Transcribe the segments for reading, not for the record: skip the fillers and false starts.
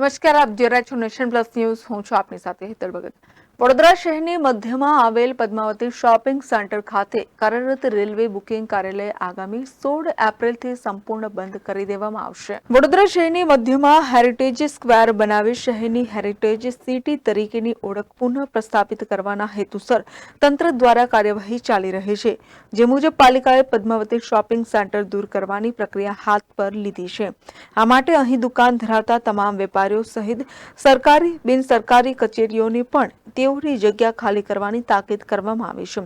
નમસ્કાર, આપ જોઈ રહ્યા છો નેશન પ્લસ ન્યૂઝ. હું છું આપની સાથે હેતલ ભગત. વડોદરા શહેરની મધ્યમાં આવેલ પદ્માવતી શોપિંગ સેન્ટર ખાતે કાર્યરત રેલવે બુકિંગ કાર્યાલય આગામી 16 એપ્રિલથી સંપૂર્ણ બંધ કરી દેવામાં આવશે. વડોદરા શહેરની મધ્યમાં હેરિટેજ સ્ક્વેર બનાવી શહેરની હેરિટેજ સિટી તરીકેની ઓળખ પુનઃ પ્રસ્થાપિત કરવાના હેતુસર તંત્ર દ્વારા કાર્યવાહી ચાલી રહી છે. જે મુજબ પાલિકાએ પદ્માવતી શોપિંગ સેન્ટર દૂર કરવાની પ્રક્રિયા હાથ પર લીધી છે. આ માટે અહીં દુકાન ધરાવતા તમામ વેપારીઓ સહિત સરકારી બિન સરકારી કચેરીઓની પણ તેઓની જગ્યા ખાલી કરવાની તાકીદ કરવામાં આવી છે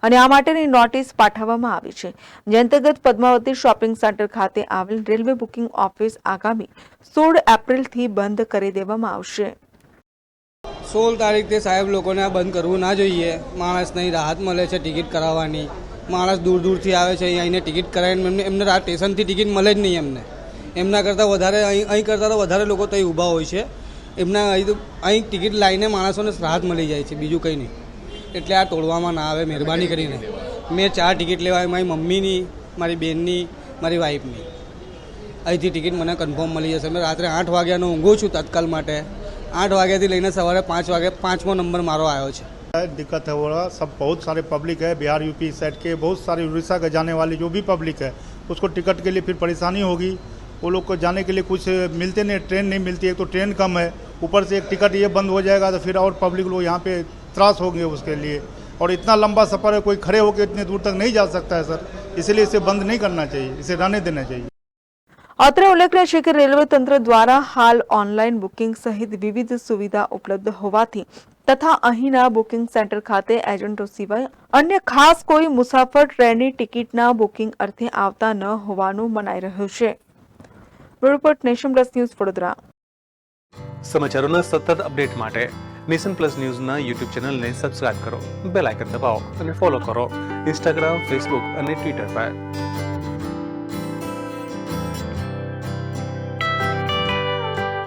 અને આ માટેની નોટિસ પાઠવવામાં આવી છે. જે અંતર્ગત પદ્માવતી શોપિંગ સેન્ટર ખાતે આવેલ રેલવે બુકિંગ ઓફિસ આગામી 16 એપ્રિલથી બંધ કરી દેવામાં આવશે. 16 તારીખથી સાહેબ લોકોને આ બંધ કરવું ના જોઈએ. માણસને રાહત મળે છે ટિકિટ કરાવવાની. માણસ દૂર દૂરથી આવે છે, અહીંયા ટિકિટ કરાવીને એમને આ સ્ટેશનથી ટિકિટ મળે જ નહીં. એમના કરતાં વધારે અહીં કરતાં તો વધારે લોકો ત્યાં ઊભા હોય છે. એમના અહીં ટિકિટ લાવીને માણસોને રાહત મળી જાય છે, બીજું કંઈ નહીં. એટલે આ તોડવામાં ના આવે મહેરબાની કરીને. મેં 4 ટિકિટ લેવાય, મારી મમ્મીની, મારી બહેનની, મારી વાઈફની. અહીંથી ટિકિટ મને કન્ફર્મ મળી જશે. મેં રાત્રે 8 વાગ્યાનો ઊંઘું છું તત્કાલ માટે. 8 વાગ્યાથી લઈને સવારે 5 વાગે 5મો નંબર મારો આવ્યો છે. दिक्कत है वो सब बहुत सारे पब्लिक है, बिहार यूपी साइड के बहुत सारे उड़ीसा के जाने वाली जो भी पब्लिक है उसको टिकट के लिए फिर परेशानी होगी. वो लोग को जाने के लिए कुछ मिलते नहीं, ट्रेन नहीं मिलती है, तो ट्रेन कम है, ऊपर से एक टिकट ये बंद हो जाएगा तो फिर और पब्लिक लोग यहाँ पे त्रास होंगे उसके लिए. और इतना लंबा सफ़र है, कोई खड़े होकर इतने दूर तक नहीं जा सकता है सर. इसलिए इसे बंद नहीं करना चाहिए, इसे रहने देना चाहिए. અત્રે ઉલ્લેખનીય છે કે રેલવે તંત્ર દ્વારા હાલ ઓનલાઈન બુકિંગ સહિત વિવિધ સુવિધા ઉપલબ્ધ હોવાથી તથા અહીંના બુકિંગ સેન્ટર ખાતે એજન્ટો સિવાય અન્ય ખાસ કોઈ મુસાફર ટ્રેનની ટિકિટના બુકિંગ અર્થે આવતા ન હોવાનું મનાઈ રહ્યું છે. Report nation plus news Vadodara. સમાચારોના સતત અપડેટ માટે નેશન પ્લસ ન્યૂઝના યુટ્યુબ ચેનલને સબસ્ક્રાઇબ કરો, બેલ આઇકન દબાવો અને ફોલો કરો ઇન્સ્ટાગ્રામ, ફેસબુક અને ટ્વિટર પર.